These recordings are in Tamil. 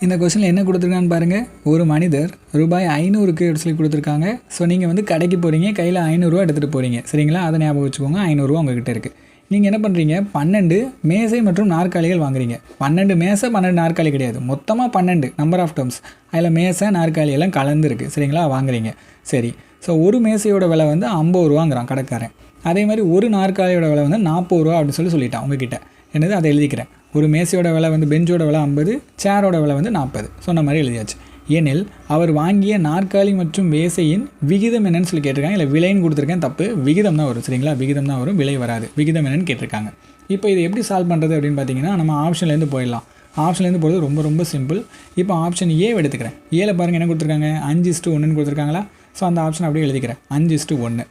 இந்த கொஸ்டினில் என்ன கொடுத்துருக்கான்னு பாருங்கள். ஒரு மனிதர் ரூபாய் 500க்கு சொல்லி கொடுத்துருக்காங்க. ஸோ நீங்கள் வந்து கடைக்கு போகிறீங்க, கையில் 500 எடுத்துகிட்டு போகிறீங்க, சரிங்களா? அதை ஞாபகம் வச்சுக்கோங்க. 500 உங்ககிட்ட இருக்குது. நீங்கள் என்ன பண்ணுறீங்க, 12 மேசை மற்றும் நாற்காலிகள் வாங்குறீங்க. 12 மேசை 12 நாற்காலி கிடையாது, மொத்தமாக 12 நம்பர் ஆஃப் டேர்ம்ஸ். அதில் மேசை நாற்காலி எல்லாம் கலந்துருக்கு, சரிங்களா? வாங்குறீங்க. சரி, ஸோ ஒரு மேசையோட விலை வந்து 50 ரூபாங்கிறான் கடைக்காரன். அதே மாதிரி ஒரு நாற்காலியோட விலை வந்து 40 ரூபா அப்படின்னு சொல்லிட்டான் உங்ககிட்ட. என்னது, அதை எழுதிக்கிறேன். ஒரு மேசையோட விலை வந்து பெஞ்சோட விலை 50, சேரோட விலை வந்து 40 சொன்ன மாதிரி எழுதியாச்சு. ஏனில் அவர் வாங்கிய நாற்காலி மற்றும் மேசையின் விகிதம் என்னன்னு சொல்லி கேட்டிருக்காங்க. இல்லை விலைன்னு கொடுத்துருக்கேன், தப்பு. விகிதம் தான் வரும், சரிங்களா? விகிதம் தான் வரும், விலை வராது. விகிதம் என்னன்னு கேட்டிருக்காங்க. இப்போ இது எப்படி சால்வ் பண்ணுறது அப்படின்னு பார்த்தீங்கன்னா, நம்ம ஆப்ஷன்லேருந்து போயிடலாம். ஆப்ஷன்லேருந்து போகிறது ரொம்ப ரொம்ப சிம்பிள். இப்போ ஆப்ஷன் ஏ எடுத்துக்கிறேன். ஏல பாருங்கள் என்ன கொடுத்துருக்காங்க, 5:1ன்னு கொடுத்துருக்காங்களா? ஸோ அந்த ஆப்ஷன் அப்படியே எழுதிக்கிறேன், 5:1.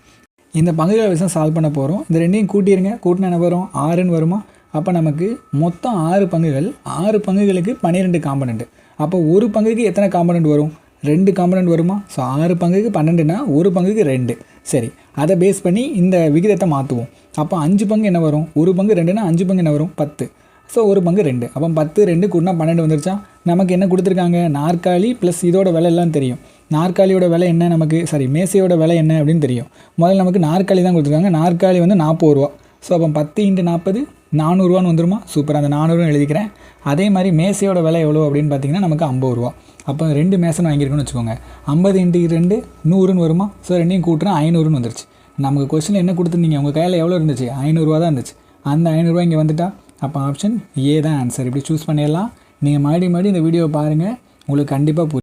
இந்த பங்குகளை விஷயம் சால்வ் பண்ண போகிறோம். இந்த ரெண்டையும் கூட்டிடுங்க. கூட்டினா என்ன வரும், 6ன்னு வருமா? அப்போ நமக்கு மொத்தம் 6 பங்குகள், 6 பங்குகளுக்கு 12 காம்பனண்ட். அப்போ ஒரு பங்குக்கு எத்தனை காம்பனண்ட் வரும், 2 காம்பனண்ட் வருமா? ஸோ 6 பங்குக்கு 12னா ஒரு பங்குக்கு 2. சரி, அதை பேஸ் பண்ணி இந்த விகிதத்தை மாற்றுவோம். அப்போ 5 பங்கு என்ன வரும், ஒரு பங்கு 2னா 5 பங்கு என்ன வரும், 10. ஸோ ஒரு பங்கு 2. அப்போ 10 2 கூட்டினா 12 வந்துருச்சா? நமக்கு என்ன கொடுத்துருக்காங்க, நாற்காலி ப்ளஸ் இதோட விலை எல்லாம் தெரியும். நாற்காலியோட விலை என்ன நமக்கு, சாரி மேசையோட விலை என்ன அப்படின்னு தெரியும். முதல்ல நமக்கு நாற்காலி தான் கொடுத்துருக்காங்க. நாற்காலி வந்து 40 ரூபா. ஸோ அப்போ 10 × 40 400 வந்துருமா? சூப்பர், அந்த 400 எழுதிக்கிறேன். அதே மாதிரி மேசையோட விலை எவ்வளோ அப்படின்னு பார்த்தீங்கன்னா நமக்கு 50 ரூபா. அப்போ 2 மேசை வாங்கியிருக்கோன்னு வச்சுக்கோங்க. 50 × 2 100ன்னு வருமா? ஸோ ரெண்டையும் கூட்டுறேன், 500ன்னு வந்துருச்சு. நமக்கு கொஸ்டின் என்ன கொடுத்துருந்தீங்க, உங்கள் கையில் எவ்வளோ இருந்துச்சு, 500 ரூபா தான் இருந்துச்சு. அந்த 500 ரூபா இங்கே வந்துட்டா, அப்போ ஆப்ஷன் ஏ தான் ஆன்சர். இப்படி சூஸ் பண்ணிடலாம். நீங்கள் மறுபடியும் இந்த வீடியோவை பாருங்கள், உங்களுக்கு கண்டிப்பாக